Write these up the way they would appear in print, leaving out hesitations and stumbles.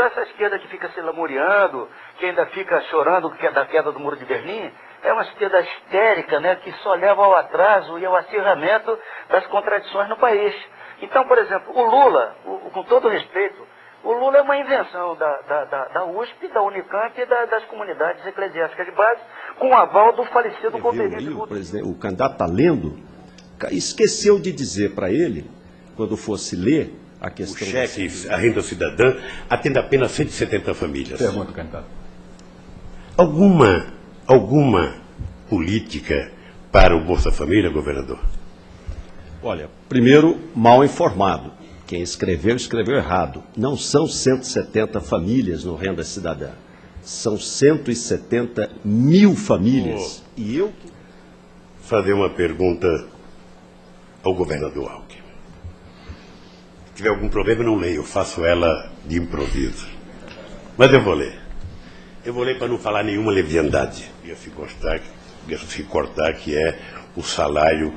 Agora essa esquerda que fica se lamuriando, que ainda fica chorando da queda do Muro de Berlim, é uma esquerda histérica, né, que só leva ao atraso e ao acirramento das contradições no país. Então, por exemplo, o Lula, com todo respeito, o Lula é uma invenção da USP, da Unicamp e das comunidades eclesiásticas de base, com o aval do falecido companheiro. O candidato está lendo, esqueceu de dizer para ele, quando fosse ler a questão... O cheque, a renda cidadã, atende apenas 170 famílias. Pergunta, candidato. Alguma política para o Bolsa Família, governador? Olha, primeiro, mal informado. Quem escreveu, escreveu errado. Não são 170 famílias no Renda Cidadã. São 170 mil famílias. E eu... Fazer uma pergunta ao governador Alckmin. Se tiver algum problema, eu não leio. Eu faço ela de improviso. Mas eu vou ler. Eu vou ler para não falar nenhuma leviandade. Ia se cortar, que é o salário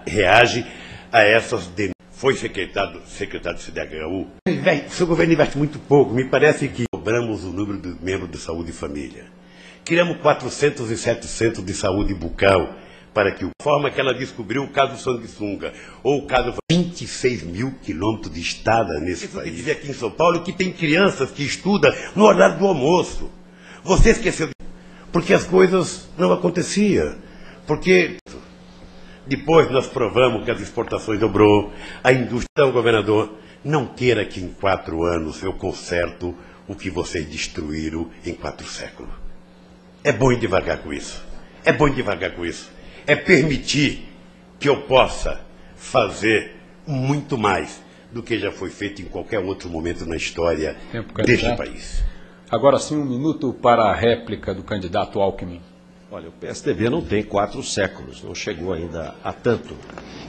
reage a essas denúncias. Foi secretário de CDHU. O seu governo investe muito pouco. Me parece que dobramos o número de membros de saúde e família. Criamos 400 e 700 de saúde bucal para que, forma que ela descobriu o caso Sanguessunga, ou o caso 26 mil quilômetros de estrada nesse país. Dizer aqui em São Paulo que tem crianças que estudam no horário do almoço. Você esqueceu porque as coisas não aconteciam. Porque depois nós provamos que as exportações dobrou, a indústria... Então, governador, não queira que em 4 anos eu conserto o que vocês destruíram em 4 séculos. É bom ir devagar com isso. É bom ir devagar com isso. É permitir que eu possa fazer muito mais do que já foi feito em qualquer outro momento na história deste país. Agora sim, 1 minuto para a réplica do candidato Alckmin. Olha, o PSDB não tem 4 séculos, não chegou ainda a tanto.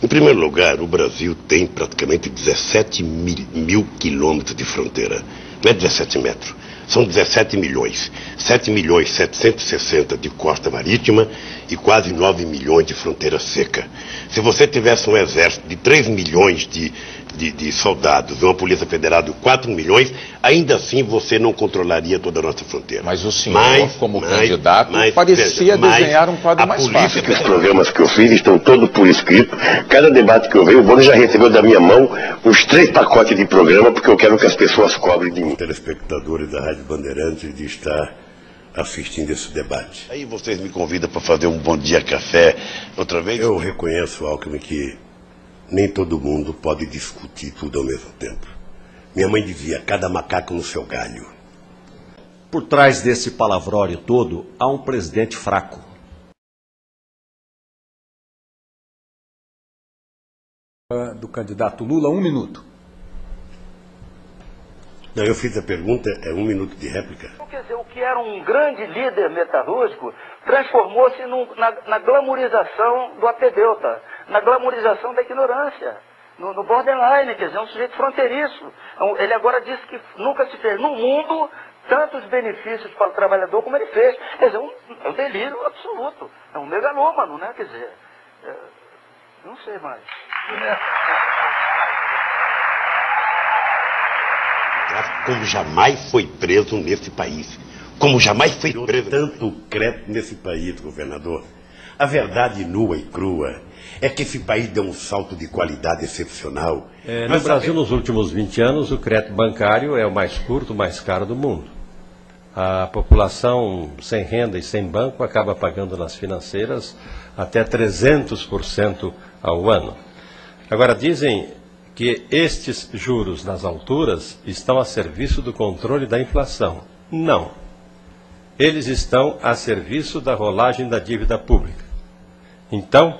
Em primeiro lugar, o Brasil tem praticamente 17 mil quilômetros de fronteira. Não é 17 metros, são 17 milhões. 7 milhões 760 de costa marítima e quase 9 milhões de fronteira seca. Se você tivesse um exército de 3 milhões de soldados e uma polícia federal de 4 milhões, ainda assim você não controlaria toda a nossa fronteira. Mas o senhor, como candidato, parecia desenhar um quadro mais fácil. Os programas que eu fiz estão todos por escrito. Cada debate que eu venho, o Bolo já recebeu da minha mão os 3 pacotes de programa, porque eu quero que as pessoas cobrem de mim. Telespectadores da Rádio Bandeirantes de estar assistindo esse debate. Aí vocês me convidam para fazer um Bom Dia Café outra vez? Eu reconheço, Alckmin, que nem todo mundo pode discutir tudo ao mesmo tempo. Minha mãe dizia, cada macaco no seu galho. Por trás desse palavrório todo, há um presidente fraco. Do candidato Lula, 1 minuto. Não, eu fiz a pergunta, é 1 minuto de réplica. Quer dizer, o que era um grande líder metalúrgico transformou-se na glamorização do apedeuta, na glamorização da ignorância, no borderline, quer dizer, um sujeito fronteiriço. Ele agora disse que nunca se fez no mundo tantos benefícios para o trabalhador como ele fez. Quer dizer, é um delírio absoluto, é um megalômano, né? Quer dizer, não sei mais. Como jamais foi preso nesse país. Como jamais foi preso tanto crédito nesse país, governador. A verdade nua e crua é que esse país deu um salto de qualidade excepcional. No Brasil, nos últimos 20 anos, o crédito bancário é o mais curto, o mais caro do mundo. A população sem renda e sem banco acaba pagando nas financeiras até 300% ao ano. Agora, dizem que estes juros nas alturas estão a serviço do controle da inflação. Não. Eles estão a serviço da rolagem da dívida pública. Então,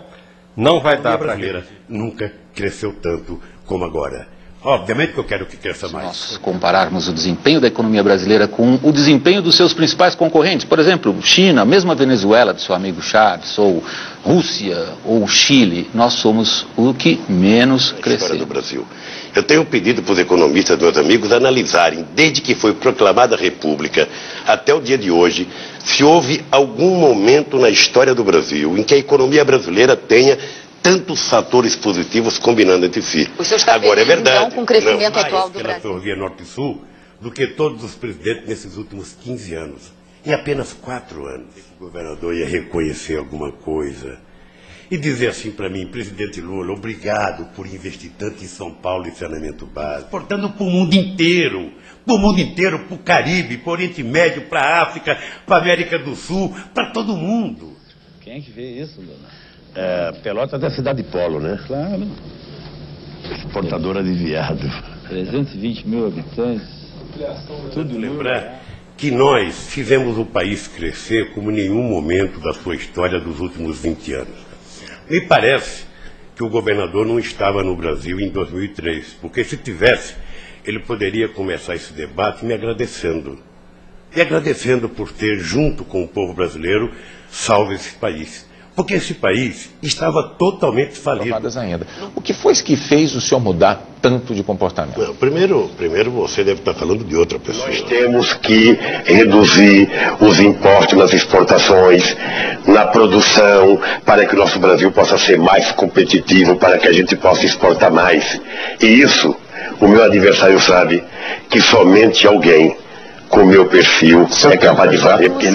não vai dar para... A brasileira nunca cresceu tanto como agora. Obviamente que eu quero que cresça mais. Se nós compararmos o desempenho da economia brasileira com o desempenho dos seus principais concorrentes, por exemplo, China, mesmo a Venezuela, do seu amigo Chaves, ou Rússia, ou Chile, nós somos o que menos cresceu. Do Brasil. Eu tenho pedido para os economistas, meus amigos, analisarem, desde que foi proclamada a República até o dia de hoje, se houve algum momento na história do Brasil em que a economia brasileira tenha tantos fatores positivos combinando entre si. O senhor está agora, feliz, é verdade. Então, com o crescimento atual do Brasil. Pela ferrovia Norte-Sul, do que todos os presidentes nesses últimos 15 anos. Em apenas 4 anos. O governador ia reconhecer alguma coisa e dizer assim para mim: presidente Lula, obrigado por investir tanto em São Paulo em saneamento básico, portanto para o mundo inteiro, para o Caribe, para o Oriente Médio, para a África, para a América do Sul, para todo mundo. Quem é que vê isso, dona? Pelotas é cidade polo, né? Claro. Exportadora de viado. 320 mil habitantes. Tudo lembrar que nós fizemos o país crescer como em nenhum momento da sua história dos últimos 20 anos. Me parece que o governador não estava no Brasil em 2003, porque se tivesse, ele poderia começar esse debate me agradecendo. E agradecendo por ter, junto com o povo brasileiro, salvo esse país. Porque esse país estava totalmente falido. Ainda. O que foi que fez o senhor mudar tanto de comportamento? Não, primeiro você deve estar falando de outra pessoa. Nós temos que reduzir os impostos nas exportações, na produção, para que o nosso Brasil possa ser mais competitivo, para que a gente possa exportar mais. E isso, o meu adversário sabe que somente alguém com o meu perfil é capaz de fazer. O seu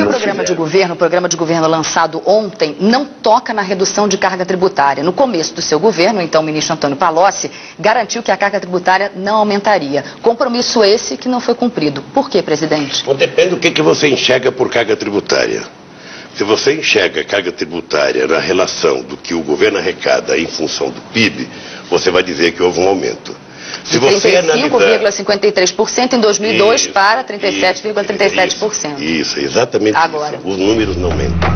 programa de governo lançado ontem não toca na redução de carga tributária. No começo do seu governo, então o ministro Antônio Palocci garantiu que a carga tributária não aumentaria. Compromisso esse que não foi cumprido. Por quê, presidente? Bom, depende do que você enxerga por carga tributária. Se você enxerga carga tributária na relação do que o governo arrecada em função do PIB, você vai dizer que houve um aumento. De 35,53% em 2002 para 37,37%. Isso, exatamente. Agora. Isso. Os números não mentem.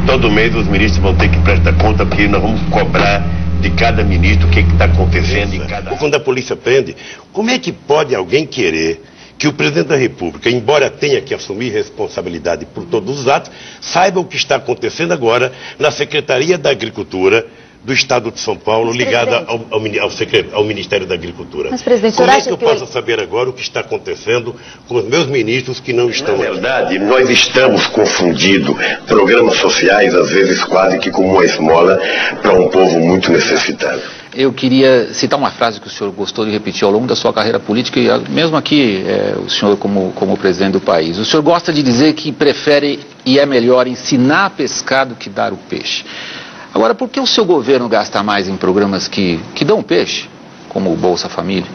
Todo mês os ministros vão ter que prestar conta, porque nós vamos cobrar de cada ministro o que está acontecendo em cada... Ou quando a polícia prende, como é que pode alguém querer que o presidente da República, embora tenha que assumir responsabilidade por todos os atos, saiba o que está acontecendo agora na Secretaria da Agricultura do Estado de São Paulo, ligada ao Ministério da Agricultura. Mas, presidente, como é que eu posso saber agora o que está acontecendo com os meus ministros que não estão... Na verdade, nós estamos confundindo programas sociais, às vezes quase que como uma esmola para um povo muito necessitado. Eu queria citar uma frase que o senhor gostou de repetir ao longo da sua carreira política, e mesmo aqui, o senhor como presidente do país. O senhor gosta de dizer que prefere e é melhor ensinar a pescar do que dar o peixe. Agora, por que o seu governo gasta mais em programas que dão peixe, como o Bolsa Família,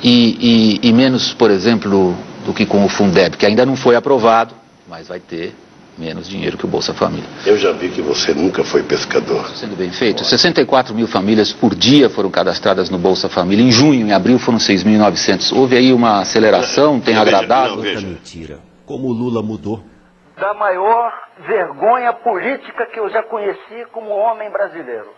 e menos, por exemplo, do que com o Fundeb, que ainda não foi aprovado, mas vai ter menos dinheiro que o Bolsa Família? Eu já vi que você nunca foi pescador. Sendo bem feito, 64 mil famílias por dia foram cadastradas no Bolsa Família. Em junho, em abril, foram 6.900. Houve aí uma aceleração, tem agradado? Outra mentira. Como o Lula mudou. Da maior vergonha política que eu já conheci como homem brasileiro,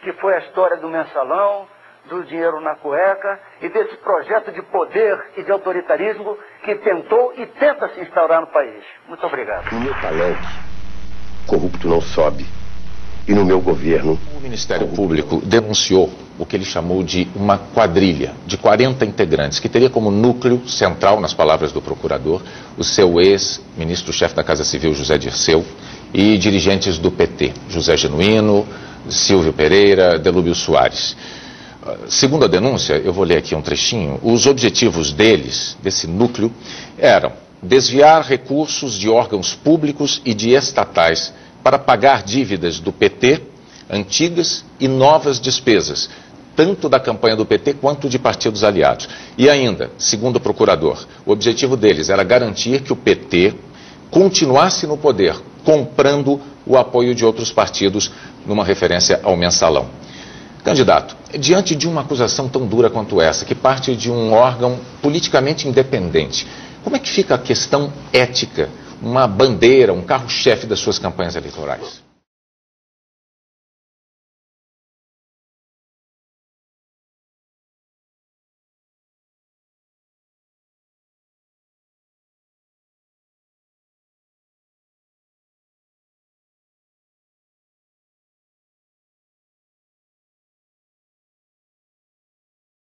que foi a história do mensalão, do dinheiro na cueca e desse projeto de poder e de autoritarismo que tentou e tenta se instaurar no país. Muito obrigado. No meu palanque, corrupto não sobe. E no meu governo... O Ministério Público denunciou o que ele chamou de uma quadrilha de 40 integrantes, que teria como núcleo central, nas palavras do procurador, o seu ex-ministro-chefe da Casa Civil, José Dirceu, e dirigentes do PT, José Genuíno, Silvio Pereira, Delúbio Soares. Segundo a denúncia, eu vou ler aqui um trechinho, os objetivos deles, desse núcleo, eram desviar recursos de órgãos públicos e de estatais para pagar dívidas do PT, antigas e novas despesas, tanto da campanha do PT quanto de partidos aliados. E ainda, segundo o procurador, o objetivo deles era garantir que o PT continuasse no poder, comprando o apoio de outros partidos, numa referência ao mensalão. Candidato, diante de uma acusação tão dura quanto essa, que parte de um órgão politicamente independente, como é que fica a questão ética, uma bandeira, um carro-chefe das suas campanhas eleitorais?